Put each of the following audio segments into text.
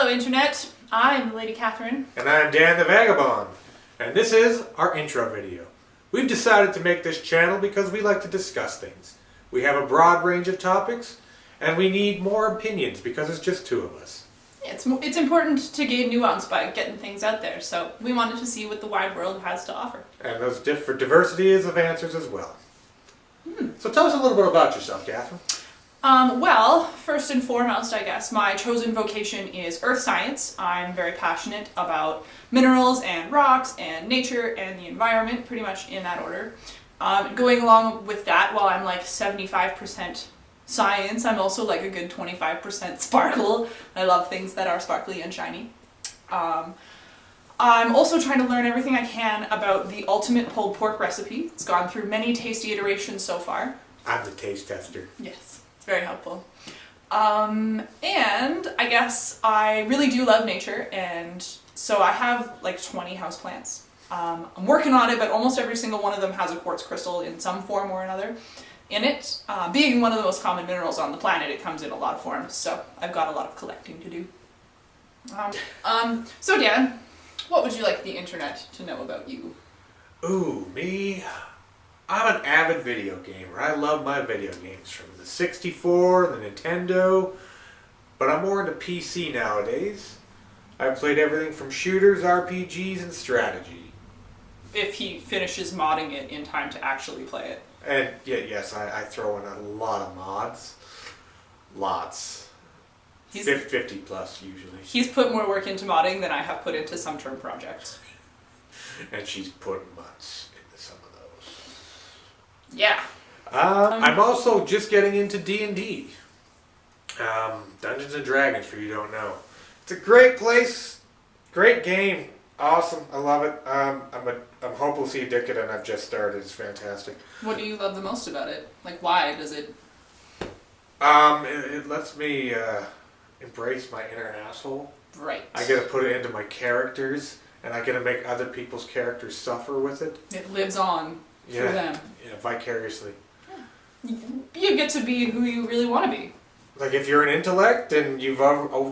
Hello, Internet. I'm Lady Catherine. And I'm Dan the Vagabond. And this is our intro video. We've decided to make this channel because we like to discuss things. We have a broad range of topics, and we need more opinions because it's just two of us. It's important to gain nuance by getting things out there, so we wanted to see what the wide world has to offer. And those diversity is of answers as well. So tell us a little bit about yourself, Catherine. Well, first and foremost, I guess, my chosen vocation is earth science. I'm very passionate about minerals and rocks and nature and the environment, pretty much in that order. Going along with that, while I'm like 75% science, I'm also like a good 25% sparkle. I love things that are sparkly and shiny. I'm also trying to learn everything I can about the ultimate pulled pork recipe. It's gone through many tasty iterations so far. I'm the taste tester. Yes, it's very helpful. And I guess I really do love nature, and so I have like 20 houseplants. I'm working on it, but almost every single one of them has a quartz crystal in some form or another in it. Being one of the most common minerals on the planet, it comes in a lot of forms, so I've got a lot of collecting to do. So Dan, what would you like the internet to know about you? Ooh, me? I'm an avid video gamer. I love my video games from the 64, the Nintendo, but I'm more into PC nowadays. I've played everything from shooters, RPGs, and strategy. If he finishes modding it in time to actually play it. And yes, I throw in a lot of mods. Lots. 50 plus usually. He's put more work into modding than I have put into some term projects. And she's put much into some of those. Yeah. I'm also just getting into D&D. Dungeons and Dragons, for you who don't know. It's a great place, great game, awesome. I love it. I'm hopelessly addicted, and I've just started. It's fantastic. What do you love the most about it? Like, why does it? It lets me embrace my inner asshole. Right. I get to put it into my characters, and I get to make other people's characters suffer with it. It lives on through them. Yeah, vicariously. You get to be who you really want to be. Like if you're an intellect and you've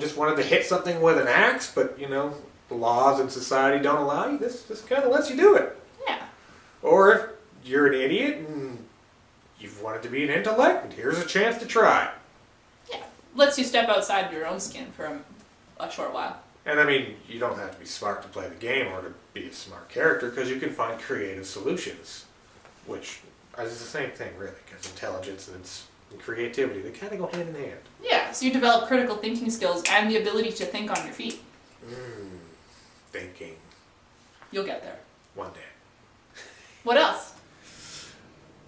just wanted to hit something with an axe, but the laws in society don't allow you, this kind of lets you do it. Yeah. Or if you're an idiot and you've wanted to be an intellect, and here's a chance to try. Yeah. Lets you step outside your own skin for a short while. And I mean, you don't have to be smart to play the game or to be a smart character, because you can find creative solutions, which is the same thing really, because intelligence and creativity, they kind of go hand in hand. Yeah, so you develop critical thinking skills and the ability to think on your feet. Thinking. You'll get there. One day. What else?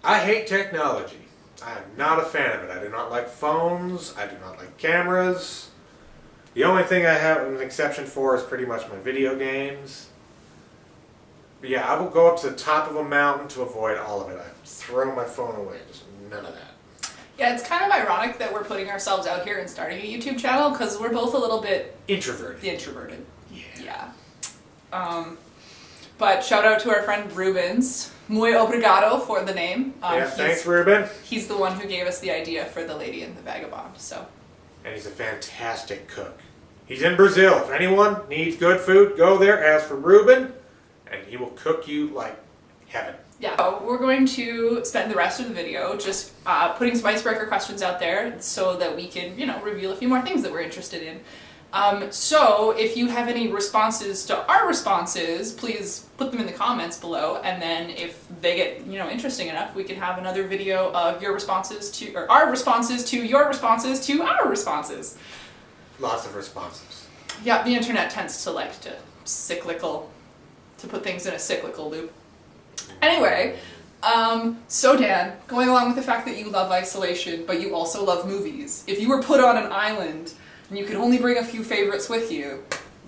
I hate technology. I am not a fan of it. I do not like phones. I do not like cameras. The only thing I have an exception for is pretty much my video games. But yeah, I will go up to the top of a mountain to avoid all of it. I throw my phone away. Just none of that. Yeah, it's kind of ironic that we're putting ourselves out here and starting a YouTube channel, because we're both a little bit introverted. Yeah. But shout out to our friend Rubens. Muy obrigado for the name. Thanks, Ruben. He's the one who gave us the idea for The Lady and the Vagabond. So. And he's a fantastic cook. He's in Brazil. If anyone needs good food, go there, ask for Ruben, and he will cook you like heaven. Yeah, we're going to spend the rest of the video just putting some icebreaker questions out there so that we can, reveal a few more things that we're interested in. So if you have any responses to our responses, please put them in the comments below, and then if they get, interesting enough, we can have another video of your responses to, or our responses to your responses to our responses. Lots of responses. Yeah, the internet tends to like to put things in a cyclical loop. Anyway, so Dan, going along with the fact that you love isolation, but you also love movies, if you were put on an island and you could only bring a few favorites with you,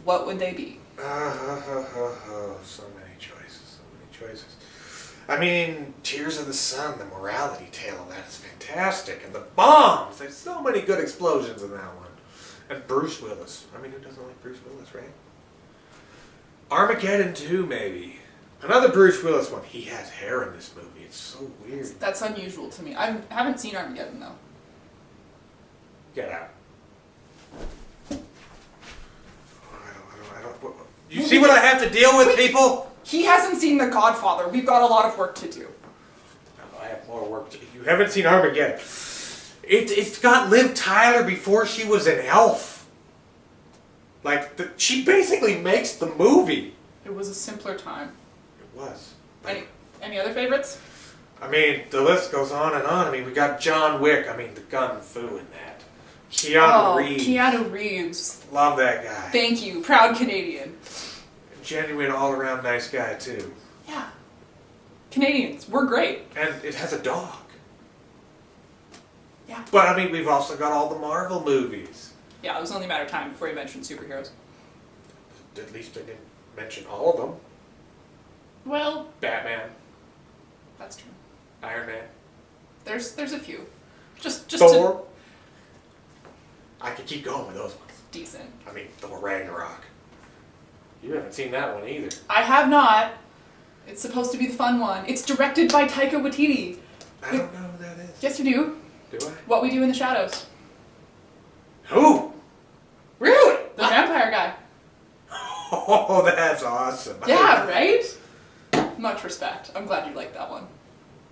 what would they be? So many choices. I mean, Tears of the Sun, the morality tale of that is fantastic. And the bombs, there's so many good explosions in that one. And Bruce Willis. I mean, who doesn't like Bruce Willis, right? Armageddon 2, maybe. Another Bruce Willis one. He has hair in this movie. It's so weird. That's unusual to me. I haven't seen Armageddon, though. Get out. See what I have to deal with, people? He hasn't seen The Godfather. We've got a lot of work to do. I have more work to do. You haven't seen Armageddon. It's got Liv Tyler before she was an elf. Like, she basically makes the movie. It was a simpler time. It was. Any other favorites? I mean, the list goes on and on. I mean, we got John Wick. I mean, the gun fu in that. Keanu Reeves. Love that guy. Thank you. Proud Canadian. Genuine all-around nice guy, too. Yeah. Canadians, we're great. And it has a dog. Yeah. But, I mean, we've also got all the Marvel movies. Yeah, it was only a matter of time before you mentioned superheroes. At least I didn't mention all of them. Well, Batman. that's true. Iron Man. There's a few. Just Thor. I could keep going with those ones. Decent. I mean, Thor Ragnarok. You haven't seen that one either. I have not. It's supposed to be the fun one. It's directed by Taika Waititi. I don't know who that is. Yes, you do. Do I? What We Do in the Shadows. Who? Really? The vampire guy. Oh, that's awesome. Yeah, right? Much respect. I'm glad you liked that one.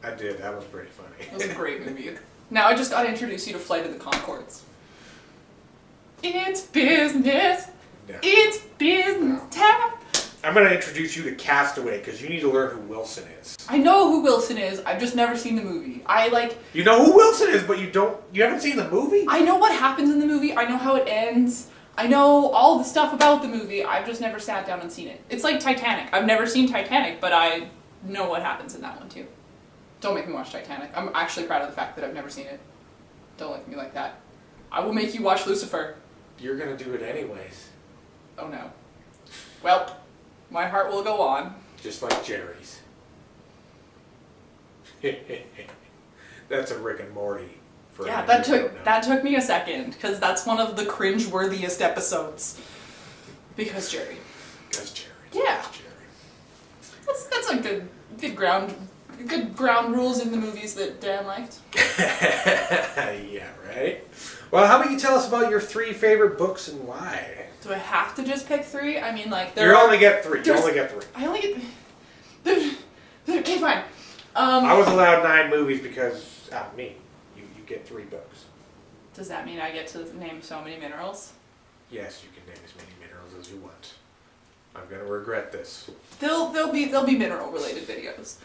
I did. That was pretty funny. It was a great movie. Now I just got to introduce you to Flight of the Conchords. It's business. No. It's business time. I'm going to introduce you to Castaway because you need to learn who Wilson is. I know who Wilson is. I've just never seen the movie. You know who Wilson is, but you haven't seen the movie? I know what happens in the movie. I know how it ends. I know all the stuff about the movie. I've just never sat down and seen it. It's like Titanic. I've never seen Titanic, but I know what happens in that one too. Don't make me watch Titanic. I'm actually proud of the fact that I've never seen it. Don't look at me like that. I will make you watch Lucifer. You're going to do it anyways. Oh no. Well, my heart will go on. Just like Jerry's. That's a Rick and Morty. Yeah, that took me a second, because that's one of the cringe-worthiest episodes. Because Jerry. Because Jerry. Yeah. That's a good ground rules in the movies that Dan liked. Yeah, right? Well, how about you tell us about your 3 favorite books and why? Do I have to just pick 3? I mean, like, You only get 3. You only get 3. I only get... Okay, fine. I was allowed 9 movies because, me. You get 3 books. Does that mean I get to name so many minerals? Yes, you can name as many minerals as you want. I'm going to regret this. They'll be mineral-related videos.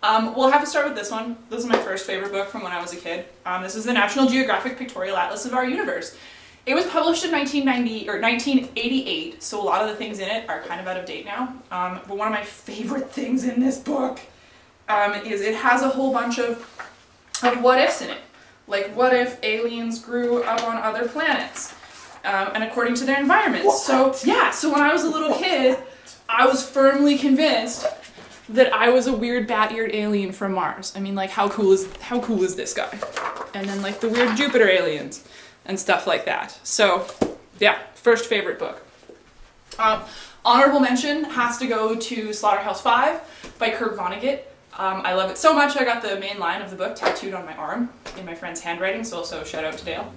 We'll have to start with this one. This is my first favorite book from when I was a kid. This is the National Geographic Pictorial Atlas of Our Universe. It was published in 1988, so a lot of the things in it are kind of out of date now. But one of my favorite things in this book is it has a whole bunch of what ifs in it. Like, what if aliens grew up on other planets? And according to their environments. So when I was a little kid, I was firmly convinced that I was a weird bat-eared alien from Mars. I mean, like, how cool is this guy? And then, like, the weird Jupiter aliens and stuff like that. So, yeah, first favorite book. Honorable mention has to go to Slaughterhouse-Five by Kurt Vonnegut. I love it so much I got the main line of the book tattooed on my arm in my friend's handwriting, so also shout out to Dale.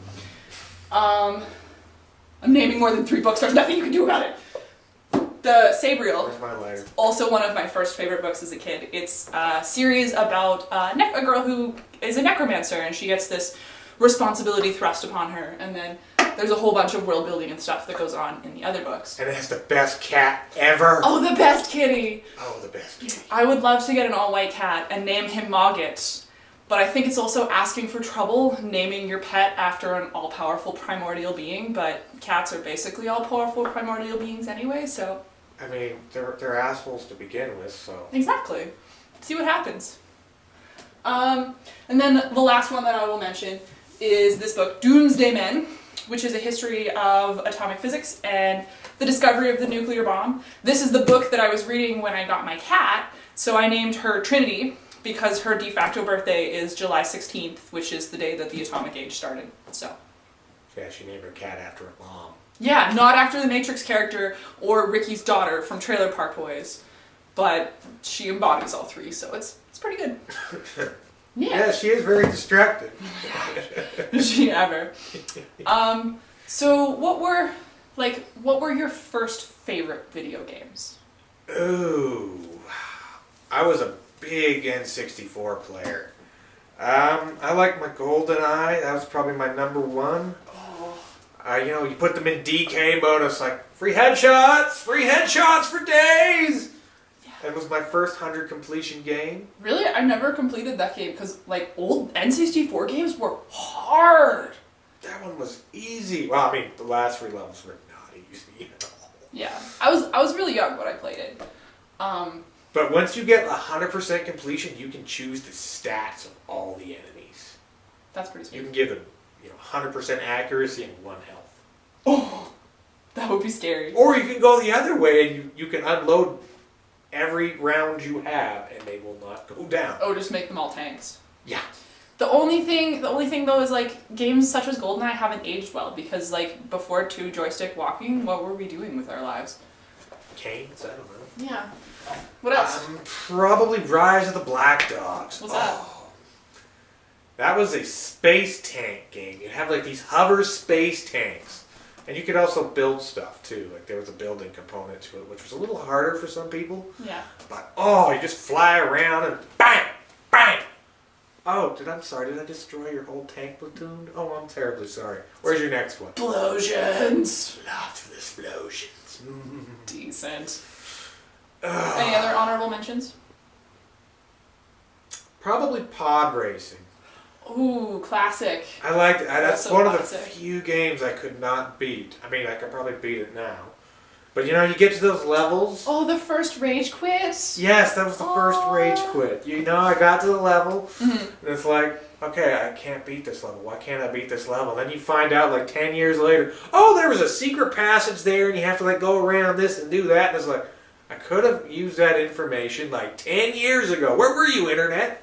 I'm naming more than 3 books, there's nothing you can do about it. The Sabriel, Where's my lighter? also one of my first favorite books as a kid. It's a series about a girl who is a necromancer, and she gets this responsibility thrust upon her, and then there's a whole bunch of world building and stuff that goes on in the other books. And it has the best cat ever. Oh, the best kitty! Oh, the best kitty. I would love to get an all-white cat and name him Mogget, but I think it's also asking for trouble naming your pet after an all-powerful primordial being, but cats are basically all-powerful primordial beings anyway, so... I mean, they're assholes to begin with, so... Exactly. See what happens. And then the last one that I will mention is this book, Doomsday Men, which is a history of atomic physics and the discovery of the nuclear bomb. This is the book that I was reading when I got my cat, so I named her Trinity because her de facto birthday is July 16th, which is the day that the atomic age started, so. Yeah, she named her cat after a bomb. Yeah, not after the Matrix character or Ricky's daughter from Trailer Park Boys, but she embodies all 3, so it's pretty good. Yeah, she is very distracted. Is she ever? So what were Like, what were your first favorite video games? Ooh, I was a big N64 player. I like my GoldenEye. That was probably my number one. Oh, You put them in DK mode. It's like free headshots for days. yeah. It was my first 100 completion game. Really? I never completed that game because, like, old N64 games were hard. That one was easy. Well, I mean, the last 3 levels were not easy at all. Yeah, I was really young when I played it. But once you get 100% completion, you can choose the stats of all the enemies. That's pretty You sweet. can give them, 100% accuracy and 1 health. Oh, that would be scary. Or you can go the other way and you can unload every round you have and they will not go down. Oh, just make them all tanks. Yeah. The only thing though is like games such as GoldenEye haven't aged well because like before 2 joystick walking, what were we doing with our lives? Canes? I don't know. Yeah. What else? Probably Rise of the Black Dogs. What's that? That was a space tank game. You have like these hover space tanks. And you could also build stuff too. Like there was a building component to it, which was a little harder for some people. Yeah. But you just fly around and bang! Bang! Oh, did I destroy your whole tank platoon? Oh, I'm terribly sorry. Where's your next one? Explosions. Lots of explosions. Decent. Any other honorable mentions? Probably pod racing. Ooh, classic. I liked it. That's Also one of the classic. few games I could not beat. I mean, I could probably beat it now. But you get to those levels. Oh, the first rage quit. Yes, that was the first rage quit. I got to the level, Mhm. and it's like, okay, I can't beat this level. Why can't I beat this level? And then you find out like 10 years later, oh, there was a secret passage there, and you have to like go around this and do that. And it's like, I could have used that information like 10 years ago. Where were you, internet?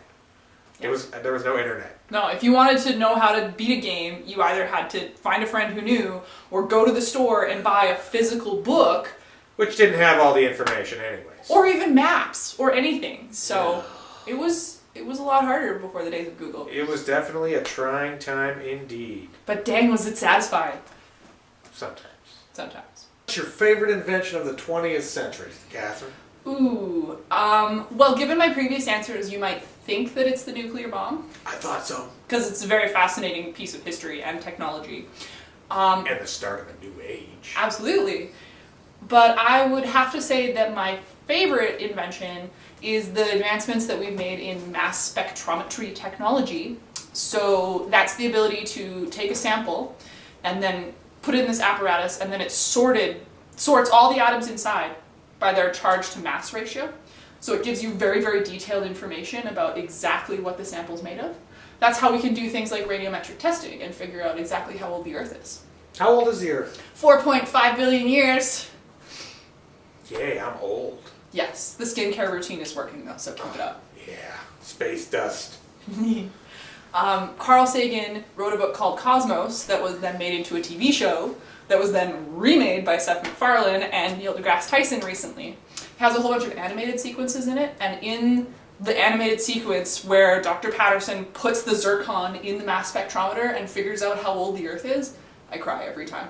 There was no internet. No, if you wanted to know how to beat a game, you either had to find a friend who knew, or go to the store and buy a physical book, Which didn't have all the information anyways. or even maps, or anything. So it was a lot harder before the days of Google. It was definitely a trying time indeed. But dang, was it satisfying. Sometimes. Sometimes. What's your favorite invention of the 20th century, Catherine? Ooh, well, given my previous answers, you might think that it's the nuclear bomb, I thought so. because it's a very fascinating piece of history and technology. And the start of a new age. Absolutely. But I would have to say that my favorite invention is the advancements that we've made in mass spectrometry technology. So that's the ability to take a sample and then put it in this apparatus, and then it sorts all the atoms inside by their charge to mass ratio. So it gives you very, very detailed information about exactly what the sample's made of. That's how we can do things like radiometric testing and figure out exactly how old the Earth is. How old is the Earth? 4.5 billion years. Yay, I'm old. Yes, the skincare routine is working though, so keep it up. Yeah, space dust. Carl Sagan wrote a book called Cosmos that was then made into a TV show that was then remade by Seth MacFarlane and Neil deGrasse Tyson recently. It has a whole bunch of animated sequences in it, and in the animated sequence where Dr. Patterson puts the zircon in the mass spectrometer and figures out how old the Earth is, I cry every time.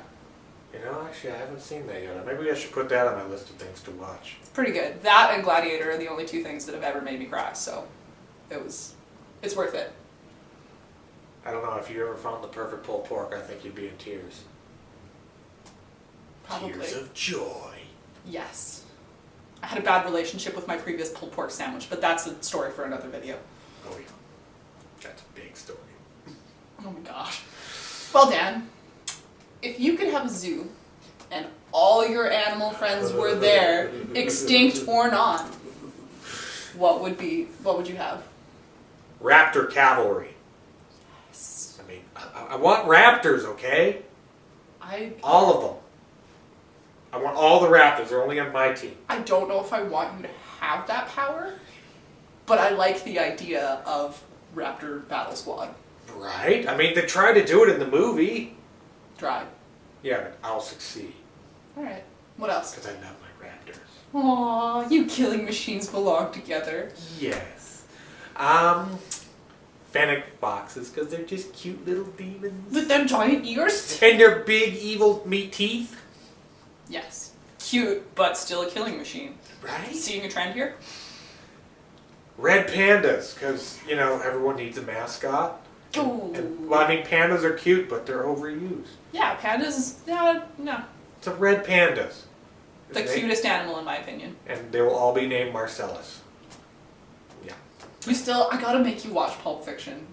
Actually, I haven't seen that yet. Maybe I should put that on my list of things to watch. It's pretty good. That and Gladiator are the only 2 things that have ever made me cry, so it's worth it. I don't know, if you ever found the perfect pulled pork, I think you'd be in tears. Probably. Tears of joy. Yes. I had a bad relationship with my previous pulled pork sandwich, but that's a story for another video. Oh yeah, that's a big story. Oh my gosh. Well, Dan, if you could have a zoo and all your animal friends were there, extinct or not, what would you have? Raptor cavalry. I mean, I want raptors, okay? All of them. I want all the raptors. They're only on my team. I don't know if I want you to have that power, but I like the idea of Raptor Battle Squad. Right? I mean, they tried to do it in the movie. Try. Yeah, but I'll succeed. Alright. What else? Because I love my raptors. Aww, you killing machines belong together. Yes. Fennec foxes, because they're just cute little demons. With them giant ears? And their big evil meat teeth. Yes. Cute, but still a killing machine. Right? Seeing a trend here? Red pandas, because, you know, everyone needs a mascot. Ooh. Well, I mean, pandas are cute, but they're overused. Yeah, pandas, no. It's a red pandas. The cutest animal in my opinion. And they will all be named Marcellus. Yeah. I gotta make you watch Pulp Fiction.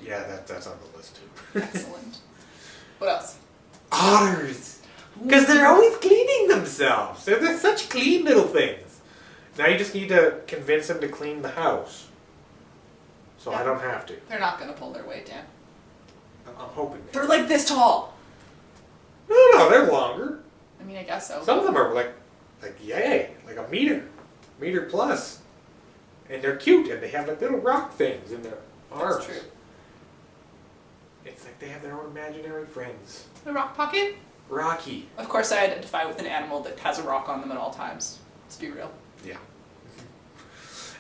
Yeah, that's on the list too. Excellent. What else? Otters! Because they're always cleaning themselves. They're such clean little things. Now you just need to convince them to clean the house. So I don't have to. They're not gonna pull their weight, Dan. I'm hoping. They're like this tall. No, they're longer. I mean, I guess so. Some of them are like a meter plus. And they're cute, and they have like little rock things in their arms. That's true. It's like they have their own imaginary friends. The rock pocket? Rocky. Of course, I identify with an animal that has a rock on them at all times. Let's be real. Yeah.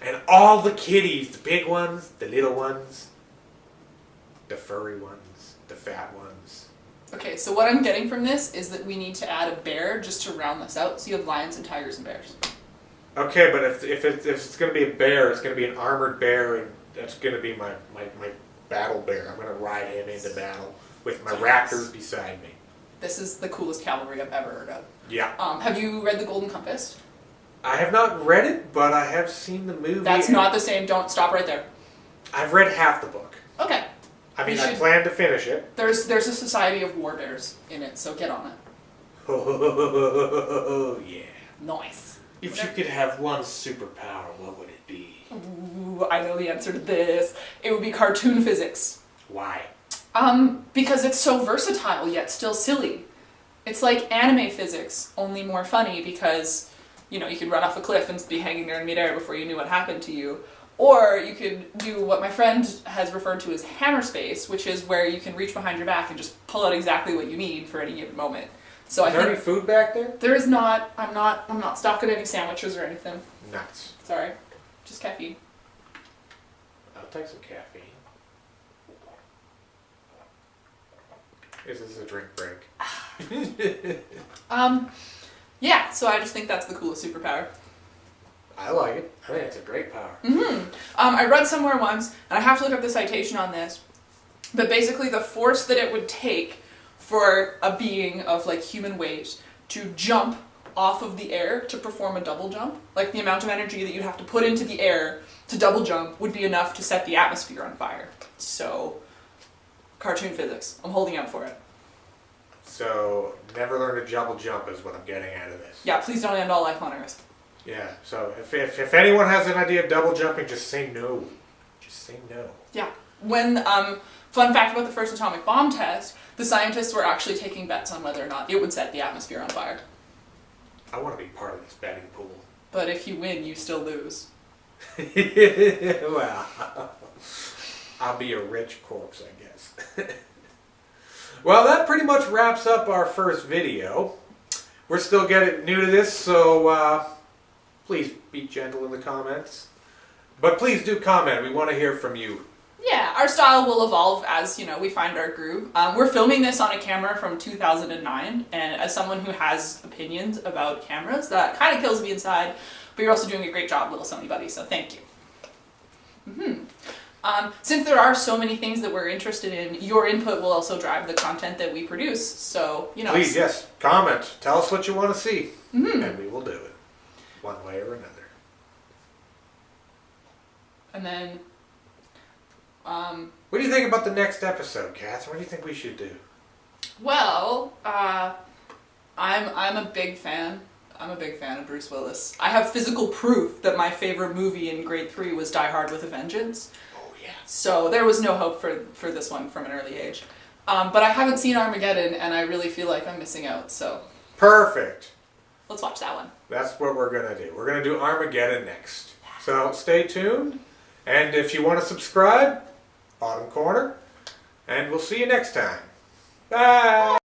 And all the kitties, the big ones, the little ones, the furry ones, the fat ones. Okay, so what I'm getting from this is that we need to add a bear just to round this out. So you have lions and tigers and bears. Okay, but if it's going to be a bear, it's going to be an armored bear, and that's going to be my battle bear. I'm going to ride him into battle with my raptors beside me. This is the coolest cavalry I've ever heard of. Yeah. Have you read The Golden Compass? I have not read it, but I have seen the movie. That's not the same. Don't stop right there. I've read half the book. Okay. I mean, You I should- plan to finish it. There's a society of war bears in it, so get on it. Oh, yeah. Nice. If you could have one superpower, what would it be? Ooh, I know the answer to this. It would be cartoon physics. Why? Because it's so versatile yet still silly. It's like anime physics, only more funny because, you know, you could run off a cliff and be hanging there in midair before you knew what happened to you. Or you could do what my friend has referred to as hammer space, which is where you can reach behind your back and just pull out exactly what you need for any given moment. So Is there any food back there? there is not. I'm not stocking any sandwiches or anything. Nuts. Sorry, just caffeine. I'll take some caffeine. Is this a drink break? Yeah. So I just think that's the coolest superpower. I like it. I think it's a great power. I read somewhere once, and I have to look up the citation on this, but basically the force that it would take for a being of like human weight to jump off of the air to perform a double jump, like the amount of energy that you'd have to put into the air to double jump would be enough to set the atmosphere on fire. So, cartoon physics. I'm holding out for it. So, never learn to double jump is what I'm getting out of this. Yeah, please don't end all life on Earth. Yeah, so if anyone has an idea of double jumping, just say no. Just say no. Yeah. When, fun fact about the first atomic bomb test, the scientists were actually taking bets on whether or not it would set the atmosphere on fire. I want to be part of this betting pool. But if you win, you still lose. Well, I'll be a rich corpse, I guess. Well, that pretty much wraps up our first video. We're still getting new to this, so please be gentle in the comments. But please do comment. We want to hear from you. Yeah, our style will evolve as, you know, we find our groove. We're filming this on a camera from 2009, and as someone who has opinions about cameras, that kind of kills me inside, but you're also doing a great job, little Sony buddy, so thank you. Since there are so many things that we're interested in, your input will also drive the content that we produce, so, you know. Please, yes, comment. Tell us what you want to see, and we will do it, one way or another. And then, what do you think about the next episode, Catherine? What do you think we should do? well, I'm a big fan. I'm a big fan of Bruce Willis. I have physical proof that my favorite movie in grade 3 was Die Hard with a Vengeance. Oh, yeah. So there was no hope for this one from an early age. But I haven't seen Armageddon, and I really feel like I'm missing out, so Perfect. let's watch that one. That's what we're going to do. We're going to do Armageddon next. So stay tuned. And if you want to subscribe, bottom corner. And we'll see you next time. Bye.